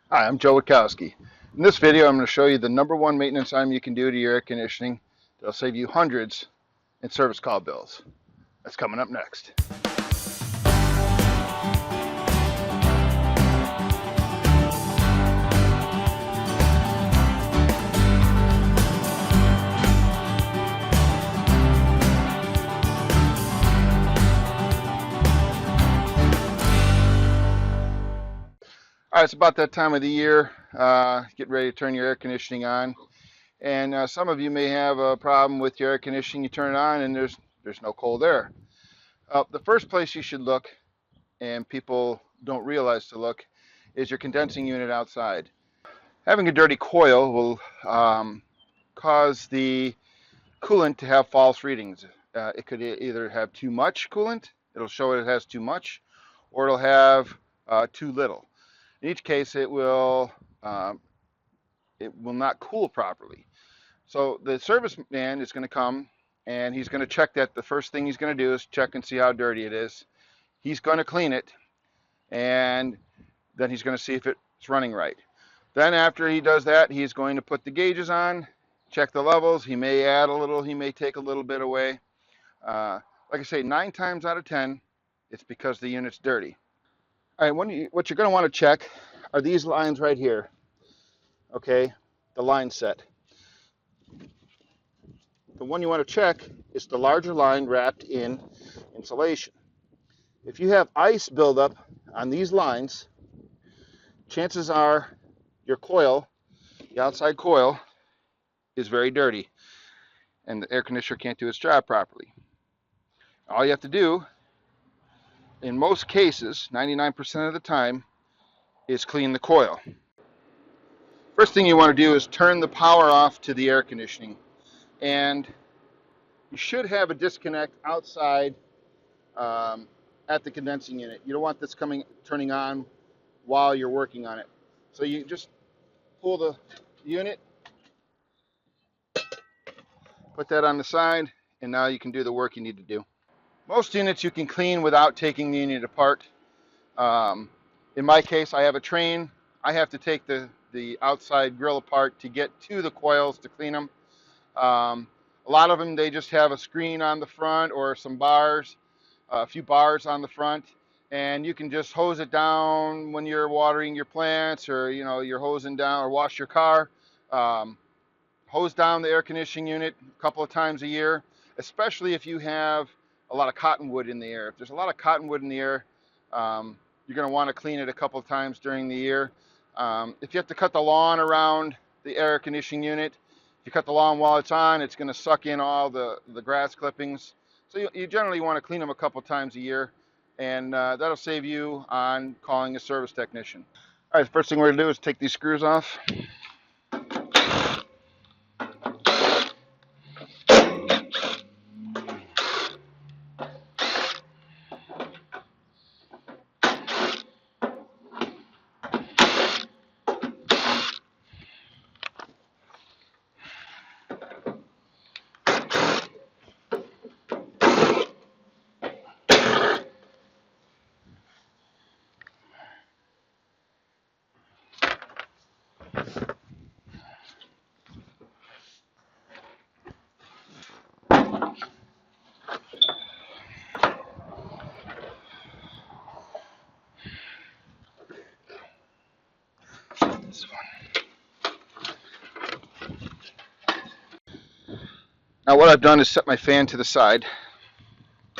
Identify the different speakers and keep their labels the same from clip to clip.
Speaker 1: Hi, I'm Joe Witkowski. In this video, I'm going to show you the #1 maintenance item you can do to your air conditioning that'll save you hundreds in service call bills. That's coming up next. All right, it's about that time of the year. Get ready to turn your air conditioning on. And some of you may have a problem with your air conditioning. You turn it on and there's no cold air. The first place you should look, and people don't realize to look, is your condensing unit outside. Having a dirty coil will cause the coolant to have false readings. It could either have too much coolant, it'll show it has too much, or it'll have too little. In each case, it will not cool properly. So the service man is going to come and he's going to check that. The first thing he's going to do is check and see how dirty it is. He's going to clean it, and then he's going to see if it's running right. Then after he does that, he's going to put the gauges on, check the levels. He may add a little, he may take a little bit away. Like I say, 9 times out of 10, it's because the unit's dirty. All right, what you're going to want to check are these lines right here. Okay, the line set. The one you want to check is the larger line wrapped in insulation. If you have ice buildup on these lines, chances are your coil, the outside coil, is very dirty and the air conditioner can't do its job properly. All you have to do, in most cases, 99% of the time, is clean the coil. First thing you want to do is turn the power off to the air conditioning. And you should have a disconnect outside at the condensing unit. You don't want this turning on while you're working on it. So you just pull the unit, put that on the side, and now you can do the work you need to do. Most units you can clean without taking the unit apart. In my case, I have a train. I have to take the outside grill apart to get to the coils to clean them. A lot of them, they just have a screen on the front or some bars, a few bars on the front, and you can just hose it down when you're watering your plants, or you're hosing down or wash your car. Hose down the air conditioning unit a couple of times a year, especially if you have a lot of cottonwood in the air. If there's a lot of cottonwood in the air, you're going to want to clean it a couple of times during the year. If you have to cut the lawn around the air conditioning unit, if you cut the lawn while it's on, it's going to suck in all the grass clippings. So you generally want to clean them a couple of times a year, and that'll save you on calling a service technician. All right, the first thing we're going to do is take these screws off. This one. Now what I've done is set my fan to the side,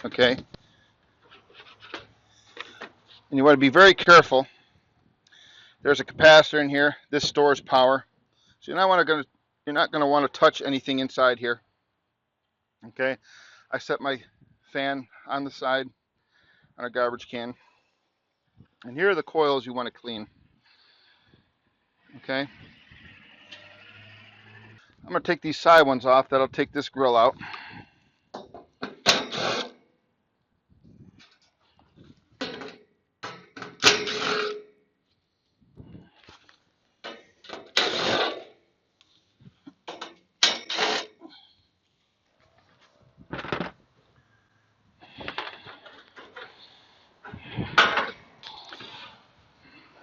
Speaker 1: okay? And you want to be very careful. There's a capacitor in here. This stores power. So you're not going to want to touch anything inside here. Okay? I set my fan on the side on a garbage can. And here are the coils you want to clean. Okay? I'm going to take these side ones off. That'll take this grill out.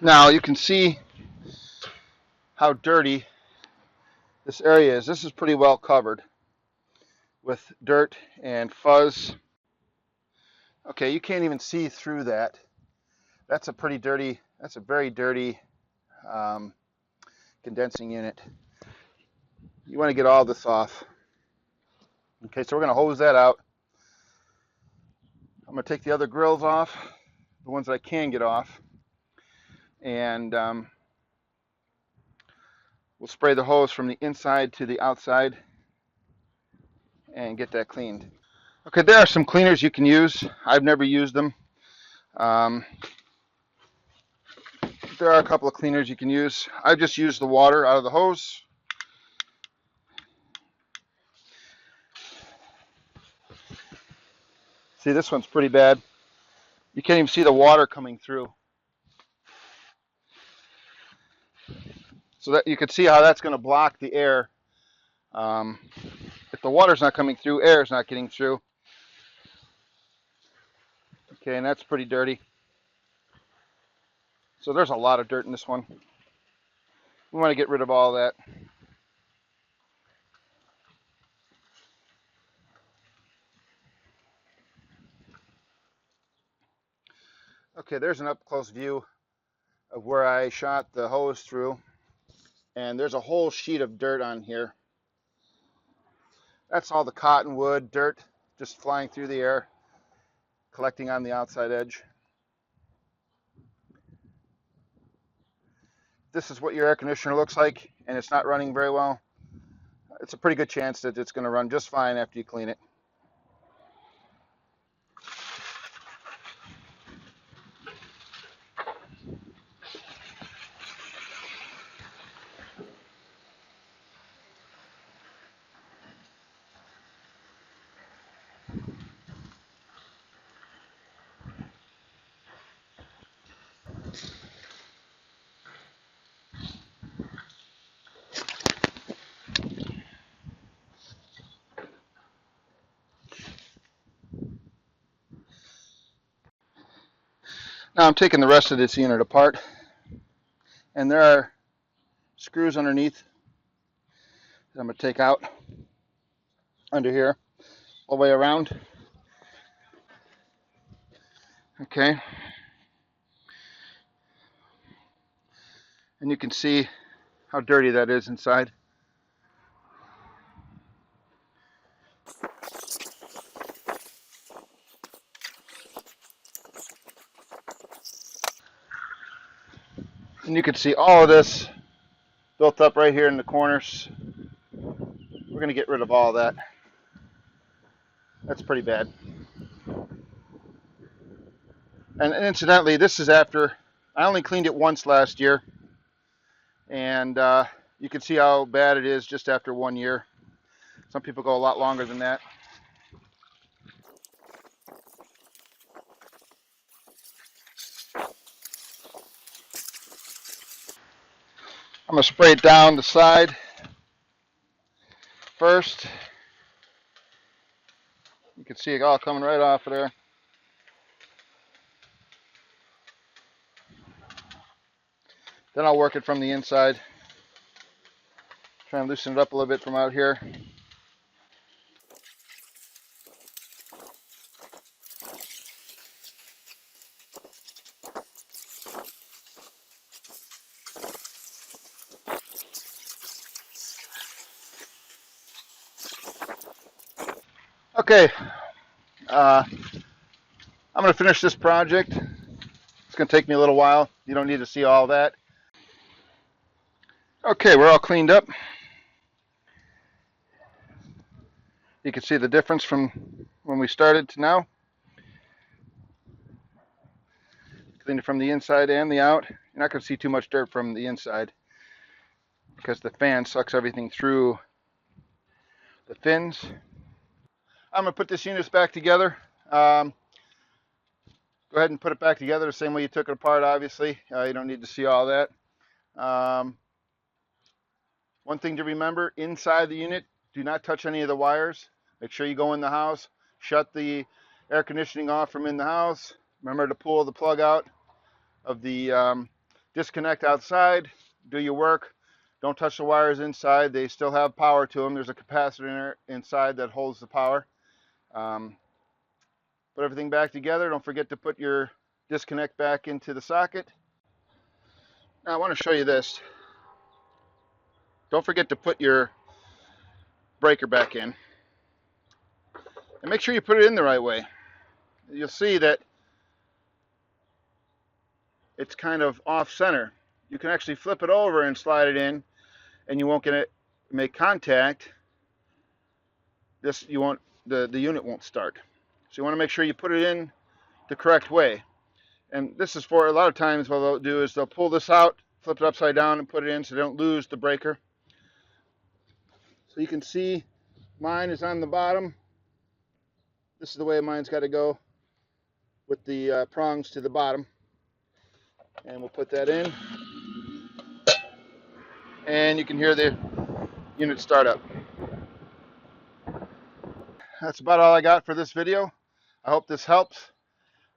Speaker 1: Now you can see how dirty this area is. This is pretty well covered with dirt and fuzz. Okay, you can't even see through that. That's a very dirty condensing unit. You want to get all this off. Okay, so we're going to hose that out. I'm going to take the other grills off, the ones that I can get off, and we'll spray the hose from the inside to the outside and get that cleaned. Okay, there are some cleaners you can use. I've never used them. There are a couple of cleaners you can use. I've just used the water out of the hose. See, this one's pretty bad. You can't even see the water coming through. So that you can see how that's going to block the air. If the water's not coming through, air is not getting through. Okay, and that's pretty dirty. So there's a lot of dirt in this one. We want to get rid of all that. Okay, there's an up-close view of where I shot the hose through. And there's a whole sheet of dirt on here. That's all the cottonwood dirt just flying through the air, collecting on the outside edge. This is what your air conditioner looks like, and it's not running very well. It's a pretty good chance that it's going to run just fine after you clean it. Now I'm taking the rest of this unit apart, and there are screws underneath that I'm going to take out under here all the way around. Okay, and you can see how dirty that is inside. And you can see all of this built up right here in the corners. We're going to get rid of all of that. That's pretty bad. And incidentally, this is after I only cleaned it once last year, and you can see how bad it is just after 1 year. Some people go a lot longer than that. I'm going to spray it down the side first. You can see it all coming right off of there. Then I'll work it from the inside. Try and loosen it up a little bit from out here. Okay, I'm going to finish this project. It's going to take me a little while. You don't need to see all that. Okay, we're all cleaned up. You can see the difference from when we started to now. Cleaned it from the inside and the out. You're not going to see too much dirt from the inside because the fan sucks everything through the fins. I'm going to put this unit back together. Go ahead and put it back together the same way you took it apart, obviously. You don't need to see all that. One thing to remember, inside the unit, do not touch any of the wires. Make sure you go in the house, shut the air conditioning off from in the house. Remember to pull the plug out of the disconnect outside. Do your work. Don't touch the wires inside. They still have power to them. There's a capacitor inside that holds the power. Put everything back together. Don't forget to put your disconnect back into the socket. Now I want to show you this. Don't forget to put your breaker back in. And make sure you put it in the right way. You'll see that it's kind of off center. You can actually flip it over and slide it in, and you won't get it make contact. The unit won't start. So you want to make sure you put it in the correct way. And this is for a lot of times what they'll do is they'll pull this out, flip it upside down, and put it in so they don't lose the breaker. So you can see mine is on the bottom. This is the way mine's got to go, with the prongs to the bottom. And we'll put that in. And you can hear the unit start up. That's about all I got for this video. I hope this helps.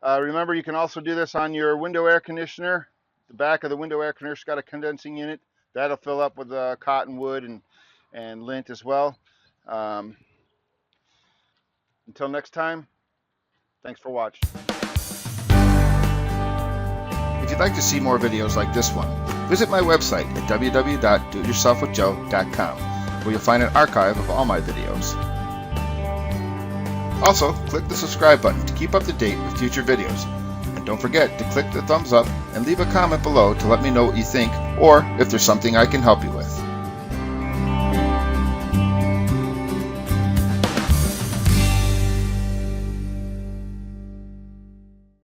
Speaker 1: Remember, you can also do this on your window air conditioner. The back of the window air conditioner's got a condensing unit. That'll fill up with cottonwood and lint as well. Until next time, thanks for watching. If you'd like to see more videos like this one, visit my website at www.doityourselfwithjoe.com, where you'll find an archive of all my videos. Also, click the subscribe button to keep up to date with future videos. And don't forget to click the thumbs up and leave a comment below to let me know what you think or if there's something I can help you with.